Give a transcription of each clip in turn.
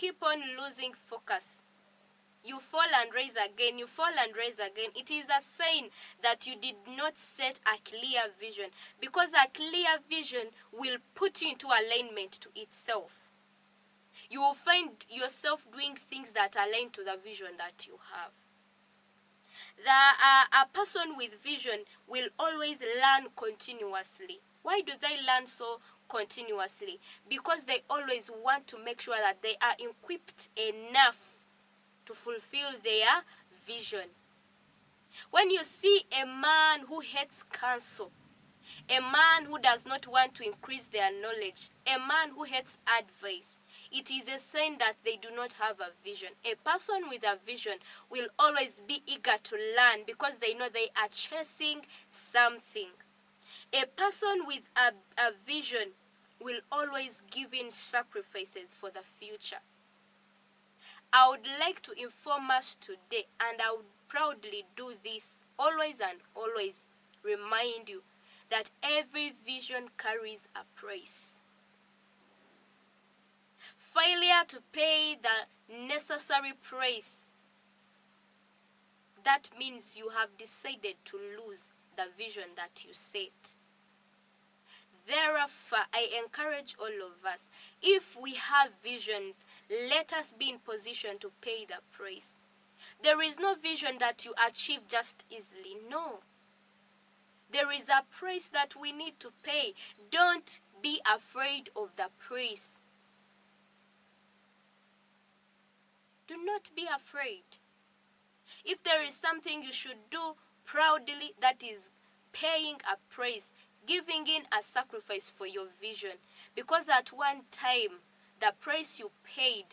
keep on losing focus. You fall and rise again, you fall and rise again. It is a sign that you did not set a clear vision, because a clear vision will put you into alignment to itself. You will find yourself doing things that align to the vision that you have. A person with vision will always learn continuously. Why do they learn so continuously? Because they always want to make sure that they are equipped enough to fulfill their vision. When you see a man who hates counsel, a man who does not want to increase their knowledge, a man who hates advice, it is a sign that they do not have a vision. A person with a vision will always be eager to learn, because they know they are chasing something. A person with a vision will always give in sacrifices for the future. I would like to inform us today, and I would proudly do this always and always, remind you that every vision carries a price. Failure to pay the necessary price, that means you have decided to lose the vision that you set. Therefore, I encourage all of us, if we have visions, let us be in position to pay the price. There is no vision that you achieve just easily. No. There is a price that we need to pay. Don't be afraid of the price. Do not be afraid. If there is something you should do proudly, that is paying a price, giving in a sacrifice for your vision. Because at one time, the price you paid,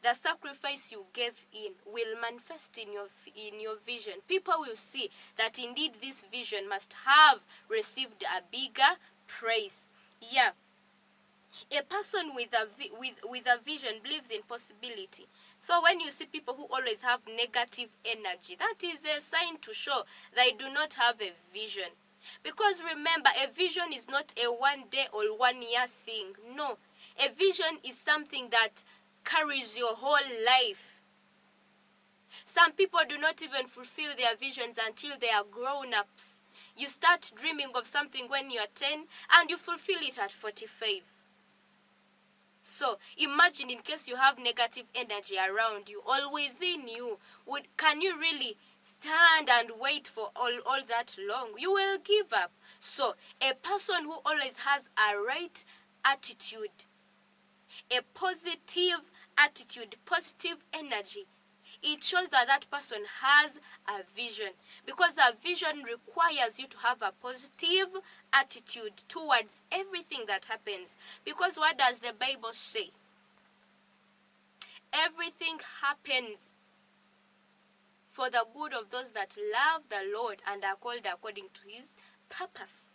the sacrifice you gave in, will manifest in your vision. People will see that indeed this vision must have received a bigger price. Yeah. A person with a vision believes in possibility. So when you see people who always have negative energy, that is a sign to show they do not have a vision. Because remember, a vision is not a 1 day or 1 year thing. No. A vision is something that carries your whole life. Some people do not even fulfill their visions until they are grown-ups. You start dreaming of something when you are 10 and you fulfill it at 45. So imagine, in case you have negative energy around you or within you, can you really stand and wait for all that long? You will give up. So a person who always has a right attitude, a positive attitude, positive energy, it shows that that person has a vision. Because a vision requires you to have a positive attitude towards everything that happens. Because what does the Bible say? Everything happens for the good of those that love the Lord and are called according to his purpose.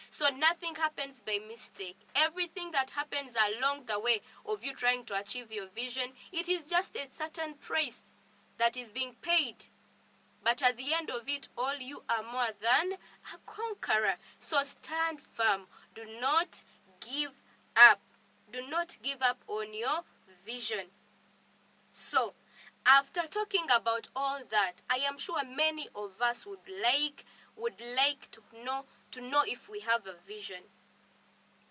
So nothing happens by mistake. Everything that happens along the way of you trying to achieve your vision, it is just a certain price that is being paid. But at the end of it all, you are more than a conqueror. So stand firm. Do not give up. Do not give up on your vision. So, after talking about all that, I am sure many of us would like to know if we have a vision.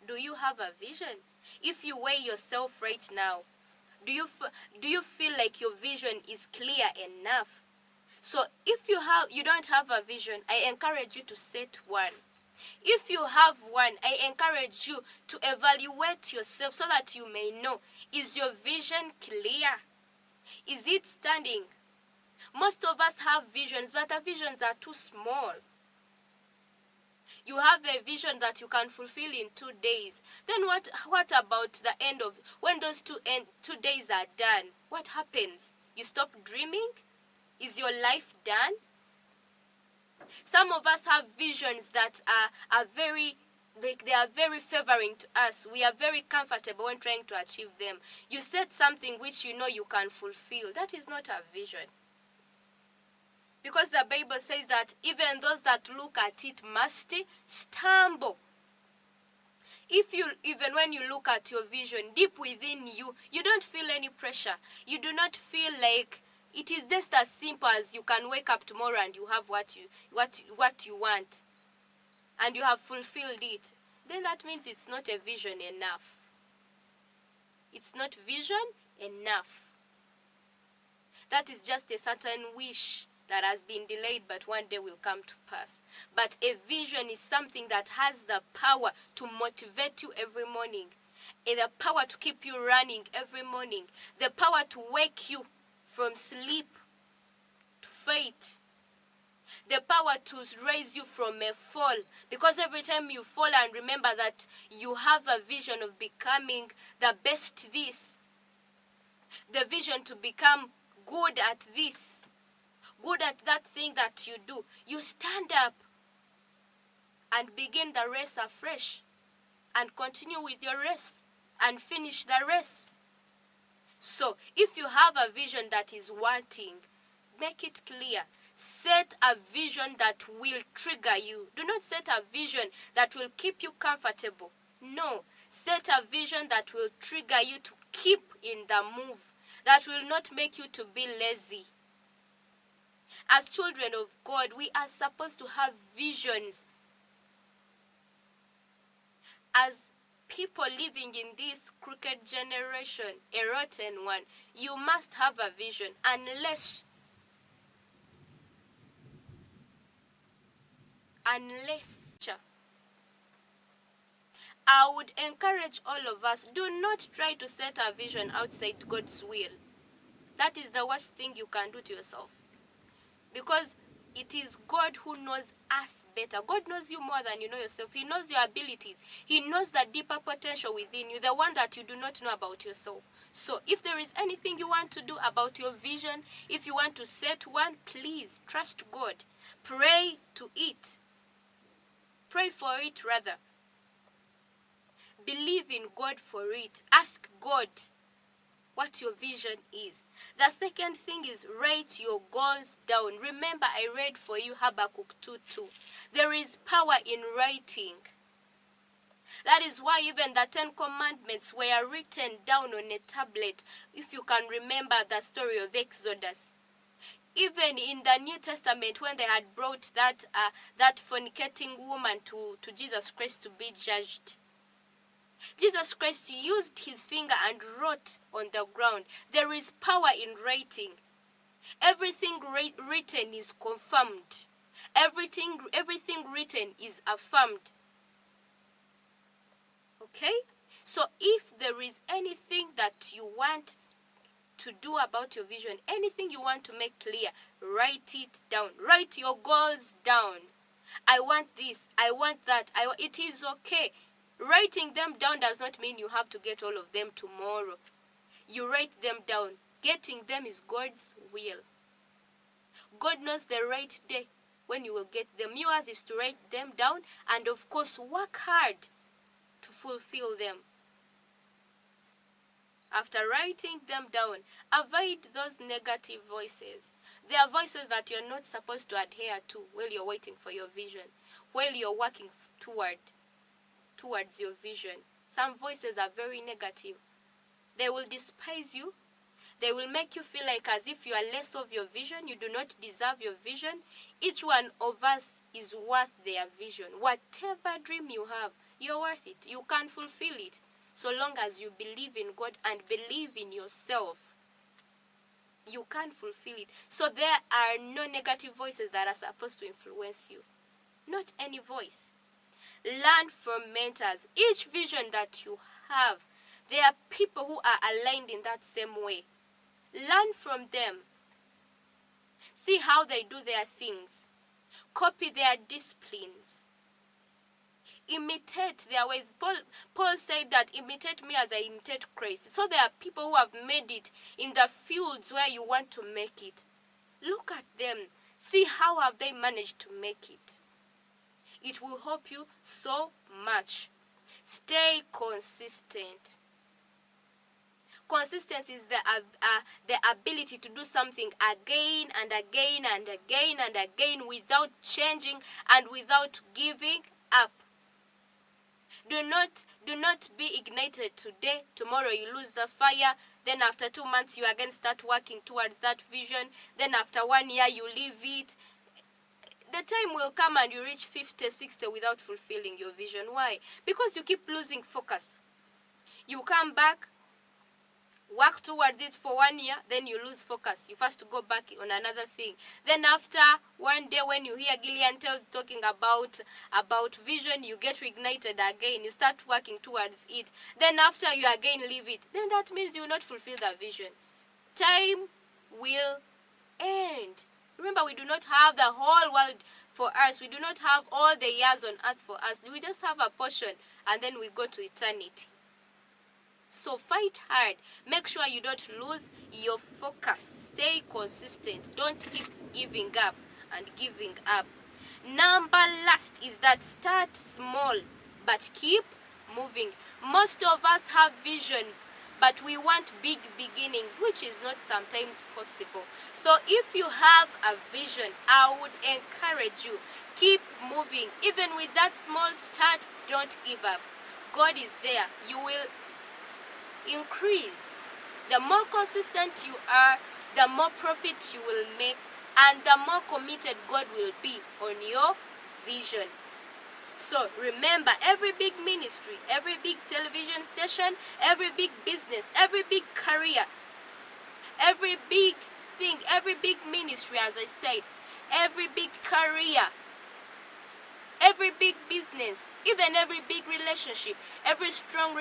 Do you have a vision? If you weigh yourself right now, do you feel like your vision is clear enough? So if you don't have a vision, I encourage you to set one. If you have one, I encourage you to evaluate yourself so that you may know, is your vision clear? Is it standing? Most of us have visions, but our visions are too small. You have a vision that you can fulfill in 2 days. Then what about the end of, when those 2 days are done? What happens? You stop dreaming? Is your life done? Some of us have visions that are very, they are very favoring to us. We are very comfortable when trying to achieve them. You said something which you know you can fulfill. That is not a vision. Because the Bible says that even those that look at it must stumble. Even when you look at your vision, deep within you, you don't feel any pressure. You do not feel like it is just as simple as you can wake up tomorrow and you have what you want, and you have fulfilled it. Then that means it's not a vision enough. It's not vision enough. That is just a certain wish that has been delayed but one day will come to pass. But a vision is something that has the power to motivate you every morning, and the power to keep you running every morning, the power to wake you from sleep to faith, the power to raise you from a fall. Because every time you fall and remember that you have a vision of becoming the best this, the vision to become good at this, good at that thing that you do, you stand up and begin the race afresh and continue with your race and finish the race. So if you have a vision that is wanting, make it clear. Set a vision that will trigger you. Do not set a vision that will keep you comfortable. No, set a vision that will trigger you to keep in the move, that will not make you to be lazy. As children of God, we are supposed to have visions. As people living in this crooked generation, a rotten one, you must have a vision. Unless I would encourage all of us, do not try to set a vision outside God's will. That is the worst thing you can do to yourself. Because it is God who knows us better. God knows you more than you know yourself. He knows your abilities. He knows the deeper potential within you, the one that you do not know about yourself. So if there is anything you want to do about your vision, if you want to set one, please trust God. Pray to it. Pray for it rather. Believe in God for it. Ask God what your vision is. The second thing is write your goals down. Remember, I read for you Habakkuk 2:2. There is power in writing. That is why even the 10 Commandments were written down on a tablet. If you can remember the story of Exodus. Even in the New Testament, when they had brought that fornicating woman to Jesus Christ to be judged, Jesus Christ used his finger and wrote on the ground. There is power in writing. Everything written is confirmed. Everything written is affirmed. Okay? So if there is anything that you want to do about your vision, anything you want to make clear, write it down. Write your goals down. I want this. I want that. It is okay. Writing them down does not mean you have to get all of them tomorrow. You write them down. Getting them is God's will. God knows the right day when you will get them. Yours is to write them down and, of course, work hard to fulfill them. After writing them down, avoid those negative voices. They are voices that you're not supposed to adhere to while you're waiting for your vision, while you're working towards your vision. Some voices are very negative. They will despise you. They will make you feel like as if you are less of your vision. You do not deserve your vision. Each one of us is worth their vision. Whatever dream you have, you're worth it. You can fulfill it. So long as you believe in God and believe in yourself, you can fulfill it. So there are no negative voices that are supposed to influence you. Not any voice. Learn from mentors. Each vision that you have, there are people who are aligned in that same way. Learn from them. See how they do their things. Copy their disciplines. Imitate their ways. Paul said that imitate me as I imitate Christ. So there are people who have made it in the fields where you want to make it. Look at them. See how have they managed to make it. It will help you so much. Stay consistent. Consistency is the ability to do something again and again and again and again without changing and without giving up. Do not be ignited today. Tomorrow you lose the fire. Then after 2 months you again start working towards that vision. Then after 1 year you leave it. The time will come and you reach 50, 60 without fulfilling your vision. Why? Because you keep losing focus. You come back, work towards it for 1 year, then you lose focus. You first go back on another thing. Then after one day when you hear Gillian Tales talking about vision, you get reignited again. You start working towards it. Then after you again leave it. Then that means you will not fulfill the vision. Time will end. Remember, we do not have the whole world for us. We do not have all the years on earth for us. We just have a portion and then we go to eternity. So fight hard. Make sure you don't lose your focus. Stay consistent. Don't keep giving up and giving up. Number last is that start small but keep moving. Most of us have visions, but we want big beginnings, which is not sometimes possible. So if you have a vision, I would encourage you, keep moving. Even with that small start, don't give up. God is there. You will increase. The more consistent you are, the more profit you will make, and the more committed God will be on your vision. So remember, every big ministry, every big television station, every big business, every big career, every big thing, every big ministry, as I said, every big career, every big business, even every big relationship, every strong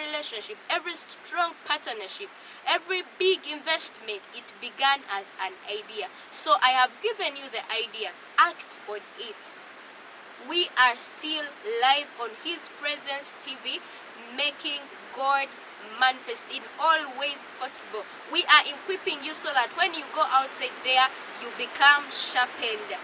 partnership, every big investment, it began as an idea. So I have given you the idea. Act on it. We are still live on His Presence TV, making God manifest in all ways possible. We are equipping you so that when you go outside there, you become sharpened.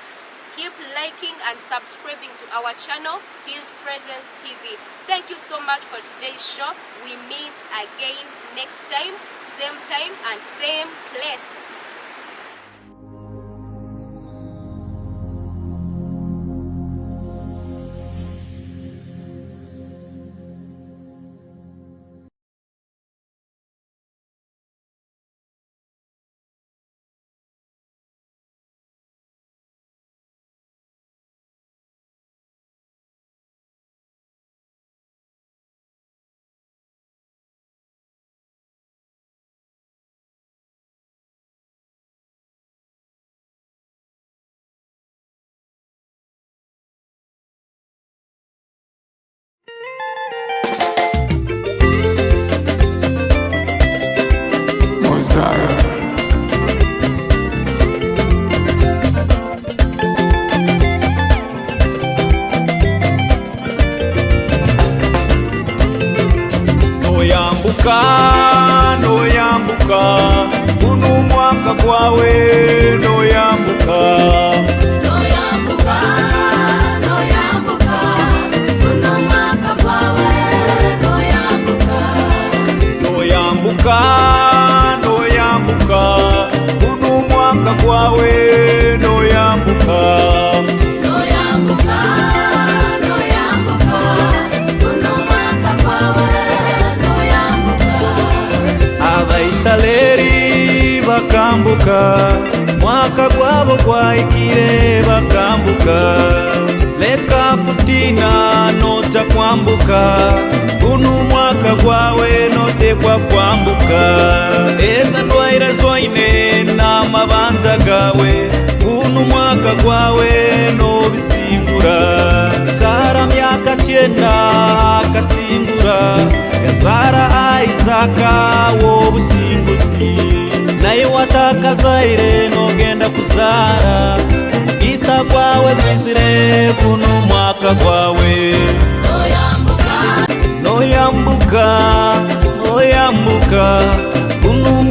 Keep liking and subscribing to our channel, His Presence TV. Thank you so much for today's show. We meet again next time, same time and same place. Noyambuka uno mwaka gwawe noyambuka uno mwaka gwawe noyambuka uno mwaka gwawe noyambuka Abaisraeli bakambuka mwaka gwabo gwaikire bakambuka leka kutina noja kwambuka uno mwaka gwawe notekwa kwambuka eza ndwaira zoine n'amabanja gawe uno mwaka gwawe nobisingura Sara myaka 9 akasingura Yazara Isaka wobusimbuzi naye watakazaire nogenda kuzara Isa gwawe gwizire kuno mwaka gwawe noyambuka